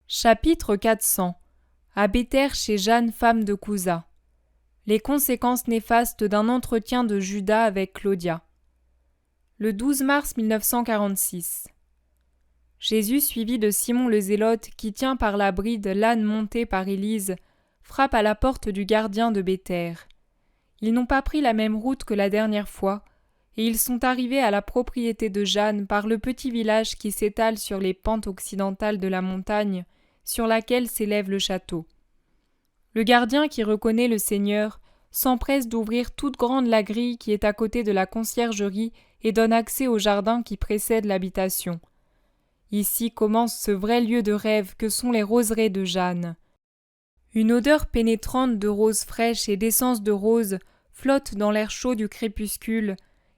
Chapitre 400 À Béther chez Jeanne, femme de Couza. Les conséquences néfastes d'un entretien de Judas avec Claudia. Le 12 mars 1946. Jésus, suivi de Simon le Zélote, qui tient par la bride l'âne monté par Élise, frappe à la porte du gardien de Béther. Ils n'ont pas pris la même route que la dernière fois, et ils sont arrivés à la propriété de Jeanne par le petit village qui s'étale sur les pentes occidentales de la montagne, sur laquelle s'élève le château. Le gardien qui reconnaît le Seigneur s'empresse d'ouvrir toute grande la grille qui est à côté de la conciergerie et donne accès au jardin qui précède l'habitation. Ici commence ce vrai lieu de rêve que sont les roseraies de Jeanne. Une odeur pénétrante de roses fraîches et d'essence de rose flotte dans l'air chaud du crépuscule,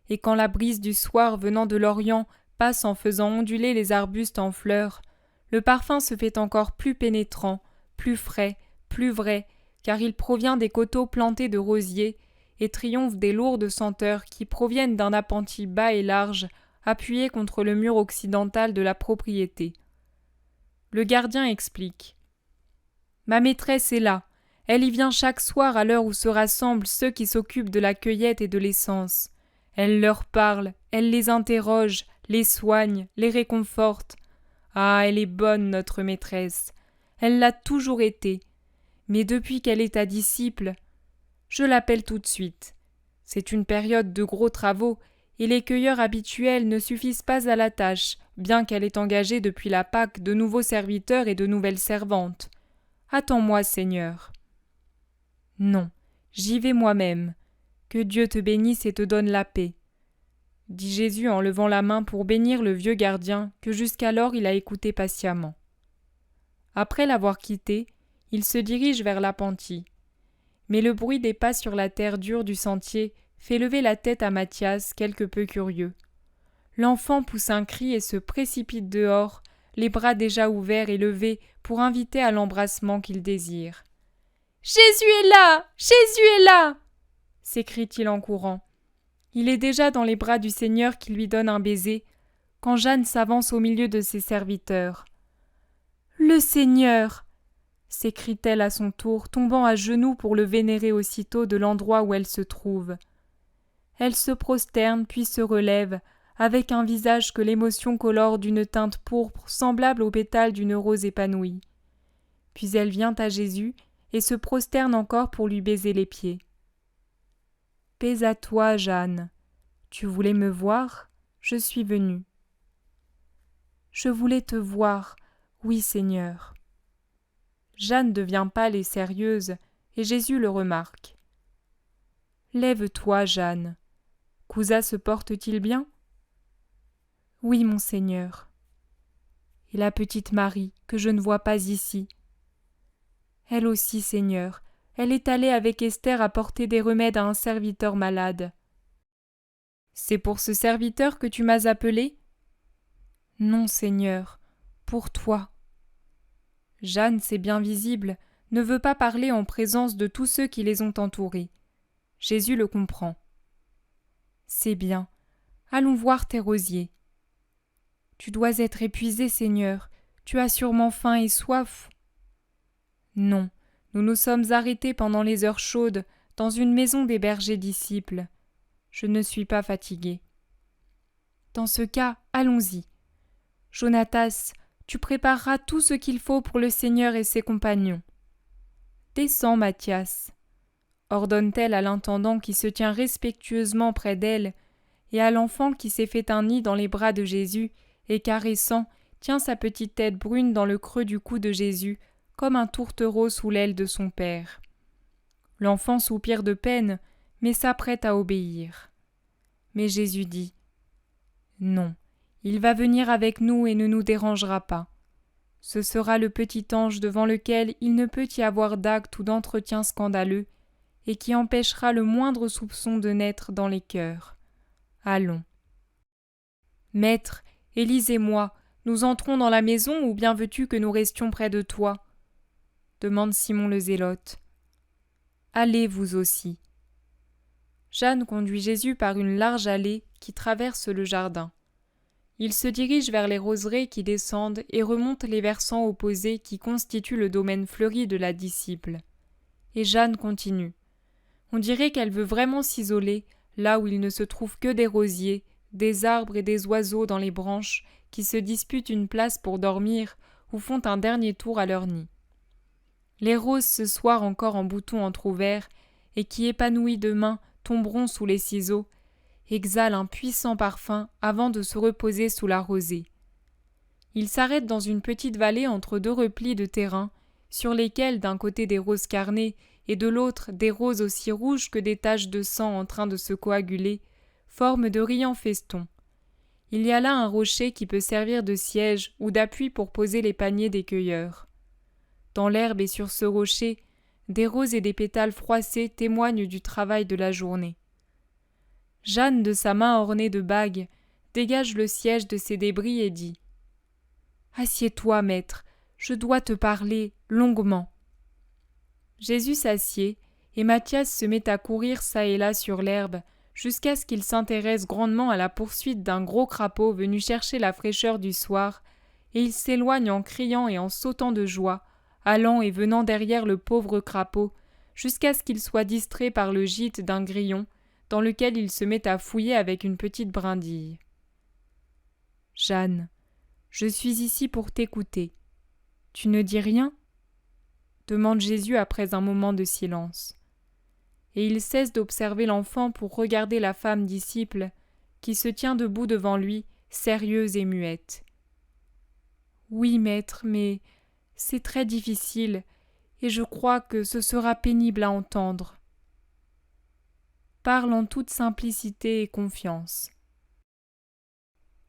et quand la brise du soir venant de l'Orient passe en faisant onduler les arbustes en fleurs, le parfum se fait encore plus pénétrant, plus frais, plus vrai, car il provient des coteaux plantés de rosiers et triomphe des lourdes senteurs qui proviennent d'un appentis bas et large appuyé contre le mur occidental de la propriété. Le gardien explique. Ma maîtresse est là. Elle y vient chaque soir à l'heure où se rassemblent ceux qui s'occupent de la cueillette et de l'essence. Elle leur parle, elle les interroge, les soigne, les réconforte. Ah, elle est bonne, notre maîtresse. Elle l'a toujours été. Mais depuis qu'elle est ta disciple, je l'appelle tout de suite. C'est une période de gros travaux, et les cueilleurs habituels ne suffisent pas à la tâche, bien qu'elle ait engagé depuis la Pâque de nouveaux serviteurs et de nouvelles servantes. Attends-moi, Seigneur. Non, j'y vais moi-même. Que Dieu te bénisse et te donne la paix, dit Jésus en levant la main pour bénir le vieux gardien que jusqu'alors il a écouté patiemment. Après l'avoir quitté, il se dirige vers l'appentis. Mais le bruit des pas sur la terre dure du sentier fait lever la tête à Matthias, quelque peu curieux. L'enfant pousse un cri et se précipite dehors, les bras déjà ouverts et levés pour inviter à l'embrassement qu'il désire. « Jésus est là! Jésus est là !» s'écrie-t-il en courant. Il est déjà dans les bras du Seigneur qui lui donne un baiser, quand Jeanne s'avance au milieu de ses serviteurs. « Le Seigneur !» s'écrie-t-elle à son tour, tombant à genoux pour le vénérer aussitôt de l'endroit où elle se trouve. Elle se prosterne puis se relève, avec un visage que l'émotion colore d'une teinte pourpre semblable aux pétales d'une rose épanouie. Puis elle vient à Jésus et se prosterne encore pour lui baiser les pieds. « Paix à toi, Jeanne. Tu voulais me voir? Je suis venue. »« Je voulais te voir, oui, Seigneur. » Jeanne devient pâle et sérieuse, et Jésus le remarque. « Lève-toi, Jeanne. Couza se porte-t-il bien? »« Oui, mon Seigneur. »« Et la petite Marie, que je ne vois pas ici? »« Elle aussi, Seigneur. Elle est allée avec Esther apporter des remèdes à un serviteur malade. »« C'est pour ce serviteur que tu m'as appelé? »« Non, Seigneur, pour toi. » Jeanne, c'est bien visible, ne veut pas parler en présence de tous ceux qui les ont entourés. Jésus le comprend. « C'est bien. Allons voir tes rosiers. »« Tu dois être épuisé, Seigneur. Tu as sûrement faim et soif. »« Non, nous nous sommes arrêtés pendant les heures chaudes dans une maison des bergers disciples. Je ne suis pas fatigué. »« Dans ce cas, allons-y. Jonatas, tu prépareras tout ce qu'il faut pour le Seigneur et ses compagnons. Descends, Matthias, ordonne-t-elle à l'intendant qui se tient respectueusement près d'elle, et à l'enfant qui s'est fait un nid dans les bras de Jésus et caressant, tient sa petite tête brune dans le creux du cou de Jésus, comme un tourtereau sous l'aile de son père. L'enfant soupire de peine, mais s'apprête à obéir. Mais Jésus dit « Non, il va venir avec nous et ne nous dérangera pas. Ce sera le petit ange devant lequel il ne peut y avoir d'acte ou d'entretien scandaleux, et qui empêchera le moindre soupçon de naître dans les cœurs. Allons. » « Maître, Élise et moi, nous entrons dans la maison ou bien veux-tu que nous restions près de toi ?» demande Simon le Zélote. « Allez vous aussi. » Jeanne conduit Jésus par une large allée qui traverse le jardin. Il se dirige vers les roseraies qui descendent et remontent les versants opposés qui constituent le domaine fleuri de la disciple. Et Jeanne continue. On dirait qu'elle veut vraiment s'isoler, là où il ne se trouve que des rosiers, des arbres et des oiseaux dans les branches qui se disputent une place pour dormir ou font un dernier tour à leur nid. Les roses ce soir encore en boutons entr'ouverts et qui épanouies demain tomberont sous les ciseaux, exhalent un puissant parfum avant de se reposer sous la rosée. Il s'arrête dans une petite vallée entre deux replis de terrain, sur lesquels d'un côté des roses carnées et de l'autre des roses aussi rouges que des taches de sang en train de se coaguler, forment de riants festons. Il y a là un rocher qui peut servir de siège ou d'appui pour poser les paniers des cueilleurs. Dans l'herbe et sur ce rocher, des roses et des pétales froissés témoignent du travail de la journée. Jeanne, de sa main ornée de bagues, dégage le siège de ces débris et dit « Assieds-toi, maître, je dois te parler longuement. » Jésus s'assied, et Matthias se met à courir çà et là sur l'herbe, jusqu'à ce qu'il s'intéresse grandement à la poursuite d'un gros crapaud venu chercher la fraîcheur du soir, et il s'éloigne en criant et en sautant de joie, allant et venant derrière le pauvre crapaud, jusqu'à ce qu'il soit distrait par le gîte d'un grillon, dans lequel il se met à fouiller avec une petite brindille. « Jeanne, je suis ici pour t'écouter. Tu ne dis rien ?» demande Jésus après un moment de silence. Et il cesse d'observer l'enfant pour regarder la femme disciple, qui se tient debout devant lui, sérieuse et muette. « Oui, maître, mais c'est très difficile, et je crois que ce sera pénible à entendre. » Parle en toute simplicité et confiance.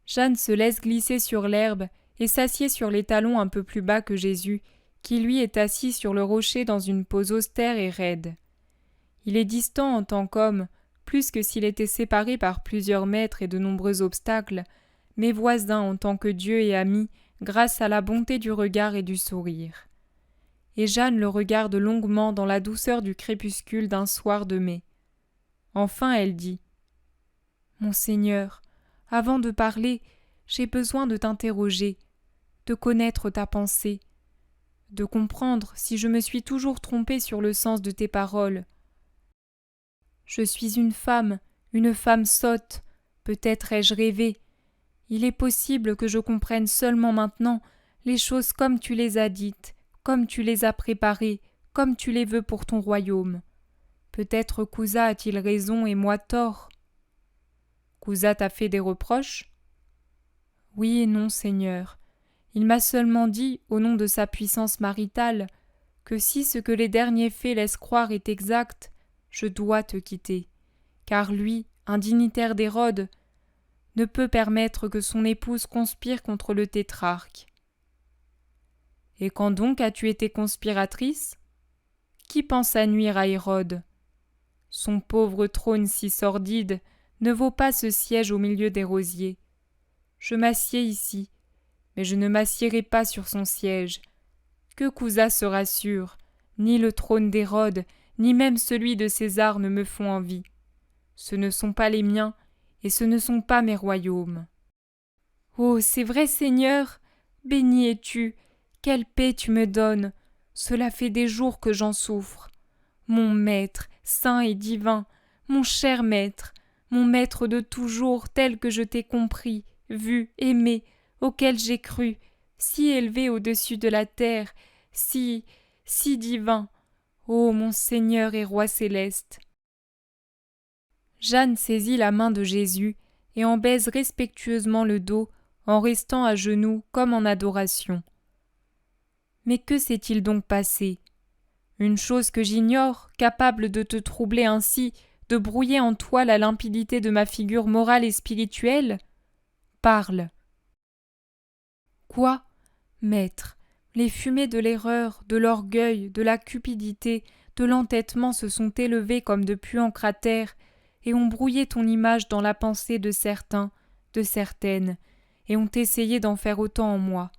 Jeanne se laisse glisser sur l'herbe et s'assied sur les talons un peu plus bas que Jésus, qui lui est assis sur le rocher dans une pose austère et raide. Il est distant en tant qu'homme, plus que s'il était séparé par plusieurs mètres et de nombreux obstacles, mais voisin en tant que Dieu et ami, grâce à la bonté du regard et du sourire. Et Jeanne le regarde longuement dans la douceur du crépuscule d'un soir de mai. Enfin elle dit « Mon Seigneur, avant de parler, j'ai besoin de t'interroger, de connaître ta pensée, de comprendre si je me suis toujours trompée sur le sens de tes paroles. Je suis une femme sotte, peut-être ai-je rêvé. Il est possible que je comprenne seulement maintenant les choses comme tu les as dites, comme tu les as préparées, comme tu les veux pour ton royaume. Peut-être Cousa a-t-il raison et moi tort. Cousa t'a fait des reproches ? Oui et non, Seigneur. Il m'a seulement dit, au nom de sa puissance maritale, que si ce que les derniers faits laissent croire est exact, je dois te quitter, car lui, un dignitaire d'Hérode, ne peut permettre que son épouse conspire contre le tétrarque. Et quand donc as-tu été conspiratrice ? Qui pensa nuire à Hérode ? Son pauvre trône si sordide ne vaut pas ce siège au milieu des rosiers. Je m'assieds ici, mais je ne m'assiérai pas sur son siège. Que Cousa se rassure, ni le trône d'Hérode, ni même celui de César ne me font envie. Ce ne sont pas les miens, et ce ne sont pas mes royaumes. Oh, c'est vrai, Seigneur, béni es-tu, quelle paix tu me donnes, cela fait des jours que j'en souffre. Mon maître, saint et divin, mon cher maître, mon maître de toujours tel que je t'ai compris, vu, aimé, auquel j'ai cru, si élevé au-dessus de la terre, si divin, ô mon Seigneur et Roi céleste. Jeanne saisit la main de Jésus et en baise respectueusement le dos, en restant à genoux comme en adoration. Mais que s'est-il donc passé ? Une chose que j'ignore, capable de te troubler ainsi, de brouiller en toi la limpidité de ma figure morale et spirituelle ? Parle. Quoi, maître ? Les fumées de l'erreur, de l'orgueil, de la cupidité, de l'entêtement se sont élevées comme de puants cratères et ont brouillé ton image dans la pensée de certains, de certaines, et ont essayé d'en faire autant en moi.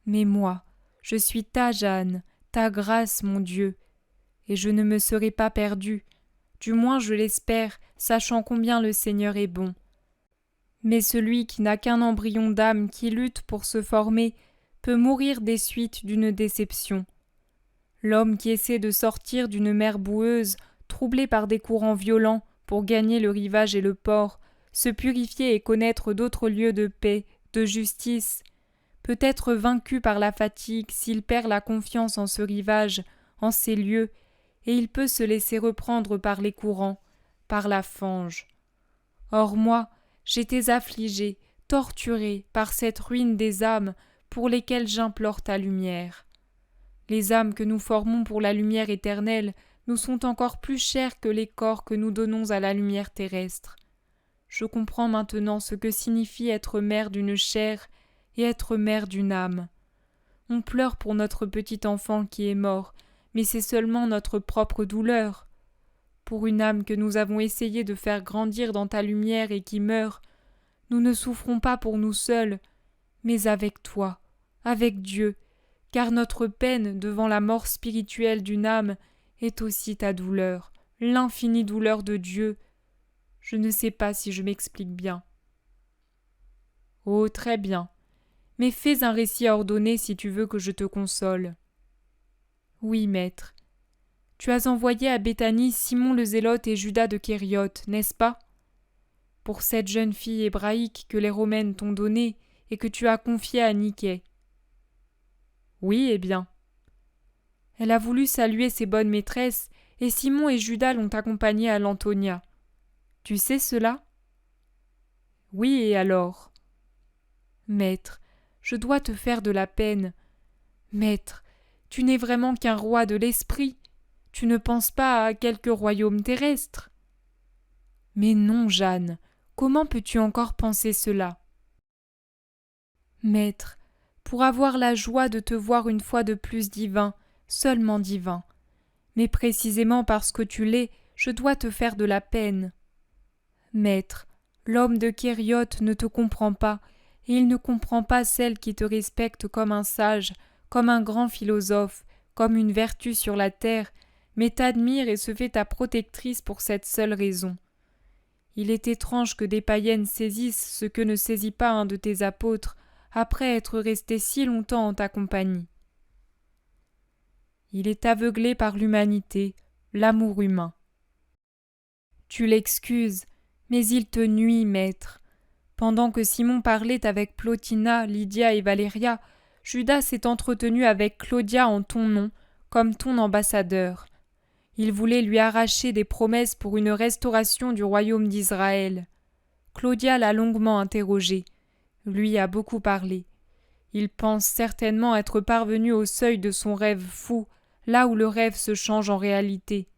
Mais moi, je suis ta Jeanne, ta grâce, mon Dieu, et je ne me serai pas perdue, du moins je l'espère, sachant combien le Seigneur est bon. Mais celui qui n'a qu'un embryon d'âme qui lutte pour se former peut mourir des suites d'une déception. L'homme qui essaie de sortir d'une mer boueuse, troublée par des courants violents, pour gagner le rivage et le port, se purifier et connaître d'autres lieux de paix, de justice, peut être vaincu par la fatigue s'il perd la confiance en ce rivage, en ces lieux, et il peut se laisser reprendre par les courants, par la fange. Or moi, j'étais affligé, torturé par cette ruine des âmes pour lesquelles j'implore ta lumière. Les âmes que nous formons pour la lumière éternelle nous sont encore plus chères que les corps que nous donnons à la lumière terrestre. Je comprends maintenant ce que signifie être mère d'une chair et être mère d'une âme. On pleure pour notre petit enfant qui est mort, mais c'est seulement notre propre douleur. Pour une âme que nous avons essayé de faire grandir dans ta lumière et qui meurt, nous ne souffrons pas pour nous seuls, mais avec toi, avec Dieu, car notre peine devant la mort spirituelle d'une âme est aussi ta douleur, l'infinie douleur de Dieu. Je ne sais pas si je m'explique bien. Oh, très bien. Mais fais un récit ordonné si tu veux que je te console. Oui, maître. Tu as envoyé à Béthanie Simon le Zélote et Judas de Kériote, n'est-ce pas? Pour cette jeune fille hébraïque que les Romaines t'ont donnée et que tu as confiée à Niké. Oui, eh bien. Elle a voulu saluer ses bonnes maîtresses, et Simon et Judas l'ont accompagnée à l'Antonia. Tu sais cela? Oui, et alors? Maître, je dois te faire de la peine. Maître, tu n'es vraiment qu'un roi de l'esprit. Tu ne penses pas à quelque royaume terrestre. Mais non, Jeanne, comment peux-tu encore penser cela? Maître, pour avoir la joie de te voir une fois de plus divin, seulement divin. Mais précisément parce que tu l'es, je dois te faire de la peine. Maître, l'homme de Kériote ne te comprend pas, et il ne comprend pas celle qui te respecte comme un sage, comme un grand philosophe, comme une vertu sur la terre, mais t'admire et se fait ta protectrice pour cette seule raison. Il est étrange que des païennes saisissent ce que ne saisit pas un de tes apôtres, après être resté si longtemps en ta compagnie. Il est aveuglé par l'humanité, l'amour humain. Tu l'excuses, mais il te nuit, maître. Pendant que Simon parlait avec Plotina, Lydia et Valéria, Judas s'est entretenu avec Claudia en ton nom, comme ton ambassadeur. Il voulait lui arracher des promesses pour une restauration du royaume d'Israël. Claudia l'a longuement interrogé. Lui a beaucoup parlé. Il pense certainement être parvenu au seuil de son rêve fou, là où le rêve se change en réalité.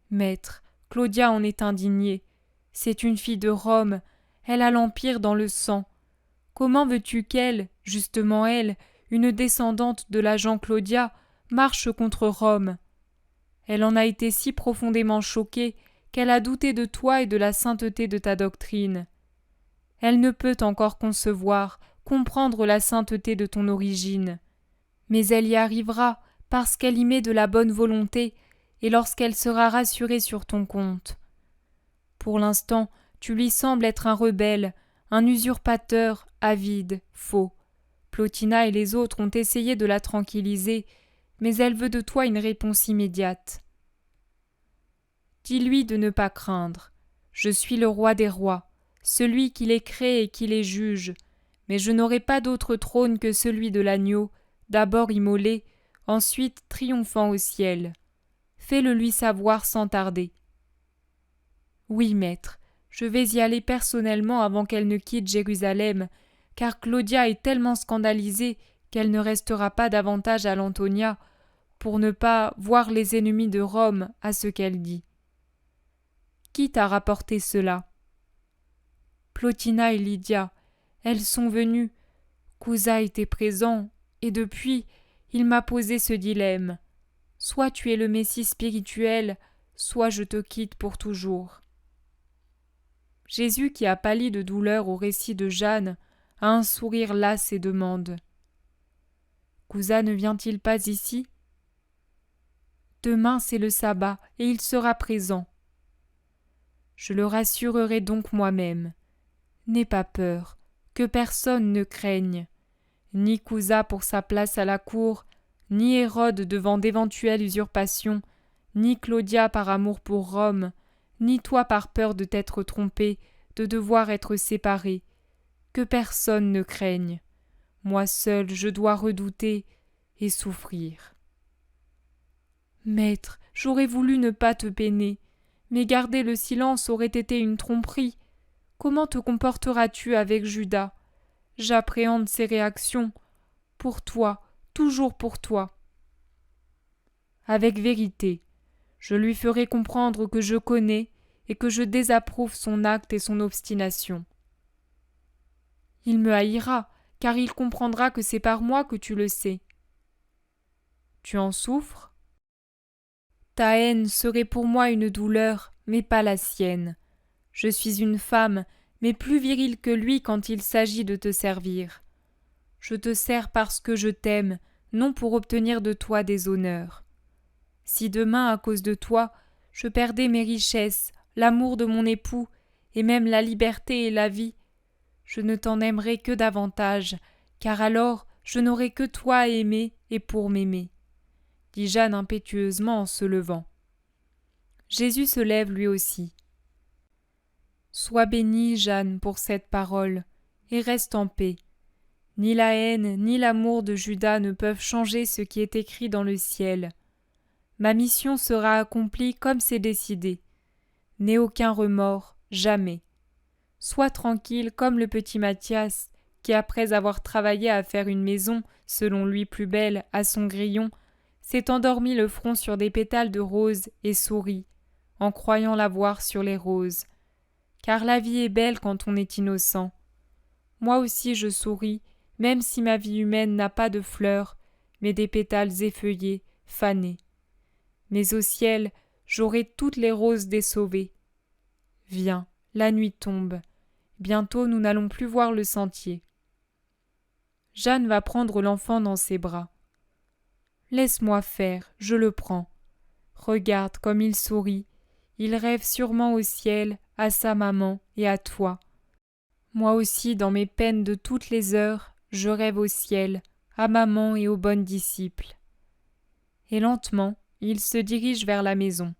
Maître, Claudia en est indignée. C'est une fille de Rome, elle a l'Empire dans le sang. Comment veux-tu qu'elle, justement elle, une descendante de l'agent Claudia, marche contre Rome? Elle en a été si profondément choquée qu'elle a douté de toi et de la sainteté de ta doctrine. Elle ne peut encore concevoir, comprendre la sainteté de ton origine. Mais elle y arrivera parce qu'elle y met de la bonne volonté et lorsqu'elle sera rassurée sur ton compte. Pour l'instant, tu lui sembles être un rebelle, un usurpateur, avide, faux. Plotina et les autres ont essayé de la tranquilliser, mais elle veut de toi une réponse immédiate. Dis-lui de ne pas craindre. Je suis le roi des rois, celui qui les crée et qui les juge, mais je n'aurai pas d'autre trône que celui de l'agneau, d'abord immolé, ensuite triomphant au ciel. Fais-le lui savoir sans tarder. Oui, maître, je vais y aller personnellement avant qu'elle ne quitte Jérusalem, car Claudia est tellement scandalisée qu'elle ne restera pas davantage à l'Antonia pour ne pas voir les ennemis de Rome à ce qu'elle dit. Qui t'a rapporté cela? Plotina et Lydia, elles sont venues. Cousin était présent, et depuis, il m'a posé ce dilemme. Soit tu es le Messie spirituel, soit je te quitte pour toujours. Jésus, qui a pâli de douleur au récit de Jeanne, a un sourire las et demande. Cousin ne vient-il pas ici? Demain c'est le sabbat, et il sera présent. Je le rassurerai donc moi-même. N'aie pas peur, que personne ne craigne. Ni Cousa pour sa place à la cour, ni Hérode devant d'éventuelles usurpations, ni Claudia par amour pour Rome, ni toi par peur de t'être trompé, de devoir être séparé. Que personne ne craigne. Moi seul je dois redouter et souffrir. Maître, j'aurais voulu ne pas te peiner, mais garder le silence aurait été une tromperie. Comment te comporteras-tu avec Judas ? J'appréhende ses réactions. Pour toi, toujours pour toi. Avec vérité, je lui ferai comprendre que je connais et que je désapprouve son acte et son obstination. Il me haïra, car il comprendra que c'est par moi que tu le sais. Tu en souffres ? Ta haine serait pour moi une douleur, mais pas la sienne. Je suis une femme, mais plus virile que lui quand il s'agit de te servir. Je te sers parce que je t'aime, non pour obtenir de toi des honneurs. Si demain, à cause de toi, je perdais mes richesses, l'amour de mon époux, et même la liberté et la vie, je ne t'en aimerais que davantage, car alors je n'aurais que toi à aimer et pour m'aimer, dit Jeanne impétueusement en se levant. Jésus se lève lui aussi. Sois bénie, Jeanne, pour cette parole, et reste en paix. Ni la haine, ni l'amour de Judas ne peuvent changer ce qui est écrit dans le ciel. Ma mission sera accomplie comme c'est décidé. N'aie aucun remords, jamais. Sois tranquille comme le petit Mathias, qui après avoir travaillé à faire une maison, selon lui plus belle, à son grillon, s'est endormi le front sur des pétales de roses et sourit, en croyant la voir sur les roses. Car la vie est belle quand on est innocent. Moi aussi je souris, même si ma vie humaine n'a pas de fleurs, mais des pétales effeuillés, fanés. Mais au ciel, j'aurai toutes les roses des sauvés. Viens, la nuit tombe. Bientôt nous n'allons plus voir le sentier. Jeanne va prendre l'enfant dans ses bras. Laisse-moi faire, je le prends. Regarde comme il sourit. Il rêve sûrement au ciel, à sa maman et à toi. Moi aussi, dans mes peines de toutes les heures, je rêve au ciel, à maman et aux bonnes disciples. Et lentement, il se dirige vers la maison.